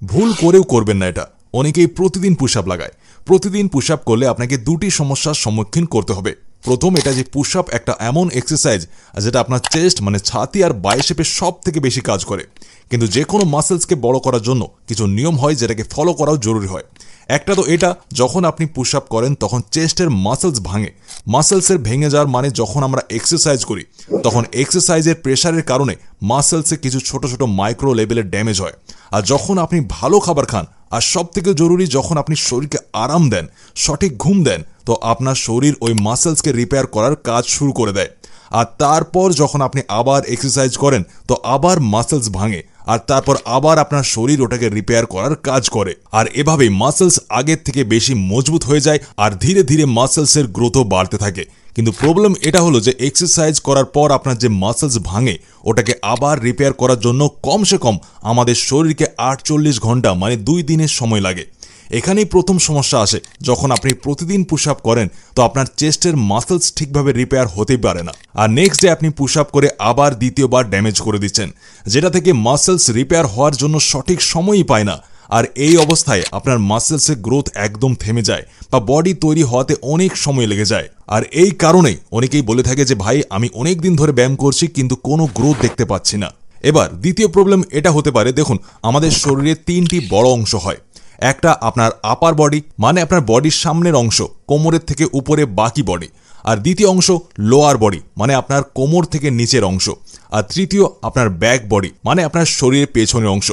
ভুল করেও করবেন না এটা। অনেকেই প্রতিদিন পুশ আপ লাগায়। প্রতিদিন পুশ আপ করলে আপনাকে দুটি সমস্যার সম্মুখীন করতে হবে। প্রথম, এটা যে পুশ আপ একটা এমন এক্সারসাইজ যেটা আপনার চেস্ট মানে ছাতি আর বাইসেপে সব থেকে বেশি কাজ করে। কিন্তু যে কোনো মাসেলসকে বড় করার জন্য কিছু নিয়ম হয় যেটাকে ফলো করাও জরুরি হয়। একটা তো এটা, যখন আপনি পুশ আপ করেন তখন চেস্টের মাসেলস ভাঙে। মাসেলসের ভেঙে যাওয়ার মানে যখন আমরা এক্সারসাইজ করি তখন এক্সারসাইজের প্রেশারের কারণে মাসেলসে কিছু ছোট ছোট মাইক্রো লেভেলের ড্যামেজ হয়। আর যখন আপনি ভালো খাবার খান আর সব থেকে জরুরি যখন আপনি শরীরকে আরাম দেন, সঠিক ঘুম দেন, তো আপনার শরীর ওই মাসেলসকে রিপেয়ার করার কাজ শুরু করে দেয়। আর তারপর যখন আপনি আবার এক্সারসাইজ করেন তো আবার মাসেলস ভাঙে আর তারপর আবার আপনার শরীর ওটাকে রিপেয়ার করার কাজ করে। আর এভাবেই মাসেলস আগের থেকে বেশি মজবুত হয়ে যায় আর ধীরে ধীরে মাসেলসের গ্রোথও বাড়তে থাকে। কিন্তু প্রবলেম এটা হলো যে এক্সারসাইজ করার পর আপনার যে মাসেলস ভাঙে ওটাকে আবার রিপেয়ার করার জন্য কমসে কম আমাদের শরীরকে 48 ঘন্টা মানে 2 দিনের সময় লাগে। এখানেই প্রথম সমস্যা আসে। যখন আপনি প্রতিদিন পুশ আপ করেন তো আপনার চেস্টের মাসেলস ঠিকভাবে রিপেয়ার হতেই পারে না। আর নেক্সট ডে আপনি পুশ আপ করে আবার দ্বিতীয়বার ড্যামেজ করে দিচ্ছেন, যেটা থেকে মাসেলস রিপেয়ার হওয়ার জন্য সঠিক সময়ই পায় না। আর এই অবস্থায় আপনার মাসেলসের গ্রোথ একদম থেমে যায় বা বডি তৈরি হওয়াতে অনেক সময় লেগে যায়। আর এই কারণেই অনেকেই বলে থাকে যে ভাই আমি অনেক দিন ধরে ব্যায়াম করছি কিন্তু কোনো গ্রোথ দেখতে পাচ্ছি না। এবার দ্বিতীয় প্রবলেম এটা হতে পারে, দেখুন আমাদের শরীরে 3টি বড় অংশ হয়। একটা আপনার আপার বডি মানে আপনার বডির সামনের অংশ, কোমরের থেকে উপরে বাকি বডি। আর দ্বিতীয় অংশ লোয়ার বডি মানে আপনার কোমর থেকে নিচের অংশ। আর তৃতীয় আপনার ব্যাক বডি মানে আপনার শরীরের পেছনের অংশ।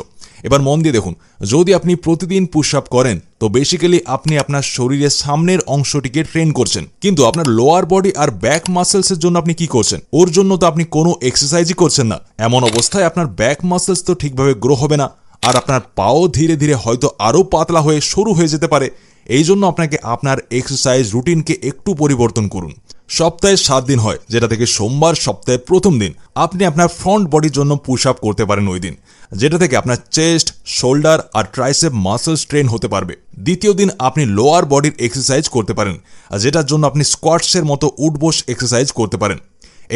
এবার মন দিয়ে দেখুন, যদি আপনি প্রতিদিন পুশ আপ করেন তো বেসিক্যালি আপনি আপনার শরীরের সামনের অংশটিকে ট্রেন করছেন, কিন্তু আপনার লোয়ার বডি আর ব্যাক মাসেলসের জন্য আপনি কি করছেন? ওর জন্য তো আপনি কোনো এক্সারসাইজই করছেন না। এমন অবস্থায় আপনার ব্যাক মাসেলস তো ঠিকভাবে গ্রো হবে না আর আপনার পাও ধীরে ধীরে হয়তো আরও পাতলা হয়ে সরু হয়ে যেতে পারে। এই জন্য আপনাকে আপনার এক্সারসাইজ রুটিনকে একটু পরিবর্তন করুন। সপ্তাহে 7 দিন হয়, যেটা থেকে সোমবার সপ্তাহের প্রথম দিন আপনি আপনার ফ্রন্ট বডির জন্য পুশ আপ করতে পারেন ওই দিন, যেটা থেকে আপনার চেস্ট, শোল্ডার আর ট্রাইসেপ মাসেলস ট্রেন হতে পারবে। দ্বিতীয় দিন আপনি লোয়ার বডির এক্সারসাইজ করতে পারেন, যেটার জন্য আপনি স্কোয়াটসের মতো উঠবোস এক্সারসাইজ করতে পারেন।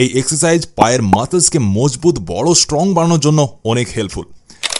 এই এক্সারসাইজ পায়ের মাসেলসকে মজবুত, বড়, স্ট্রং বানানোর জন্য অনেক হেল্পফুল।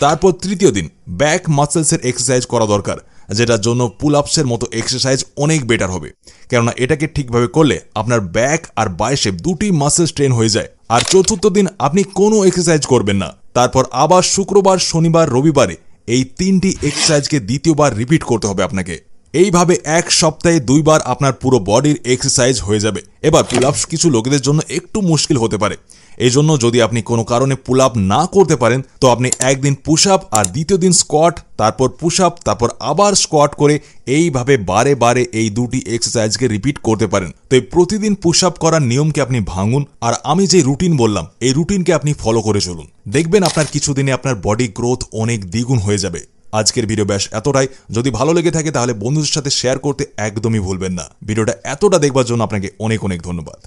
তারপর তৃতীয় দিন ব্যাক মাসেলসের এক্সারসাইজ করা দরকার, যেটার জন্য পুল আপসের মতো এক্সারসাইজ অনেক বেটার হবে, কেননা এটাকে ঠিকভাবে করলে আপনার ব্যাক আর বাইসেপ দুটি মাসেলস ট্রেন হয়ে যায়। আর চতুর্থ দিন আপনি কোনো এক্সারসাইজ করবেন না। তারপর আবার শুক্রবার, শনিবার, রবিবারে এই 3টি এক্সারসাইজকে দ্বিতীয়বার রিপিট করতে হবে আপনাকে। এইভাবে এক সপ্তাহে 2 বার আপনার পুরো বডির এক্সারসাইজ হয়ে যাবে। এবার পুল আপস কিছু লোকেদের জন্য একটু মুশকিল হতে পারে। এই জন্য যদি আপনি কোনো কারণে পুল আপ না করতে পারেন তো আপনি একদিন পুশ আপ আর দ্বিতীয় দিন স্কোয়াট, তারপর পুশ আপ, তারপর আবার স্কোয়াট করে এইভাবে বারে বারে এই দুটি এক্সারসাইজকে রিপিট করতে পারেন। তো এই প্রতিদিন পুশ আপ করার নিয়মকে আপনি ভাঙুন আর আমি যে রুটিন বললাম এই রুটিনকে আপনি ফলো করে চলুন। দেখবেন আপনার কিছুদিনে আপনার বডি গ্রোথ অনেক দ্বিগুণ হয়ে যাবে। আজকের ভিডিও ব্যাস এতটাই। যদি ভালো লেগে থাকে তাহলে বন্ধুদের সাথে শেয়ার করতে একদমই ভুলবেন না। ভিডিওটা এতটা দেখবার জন্য আপনাকে অনেক অনেক ধন্যবাদ।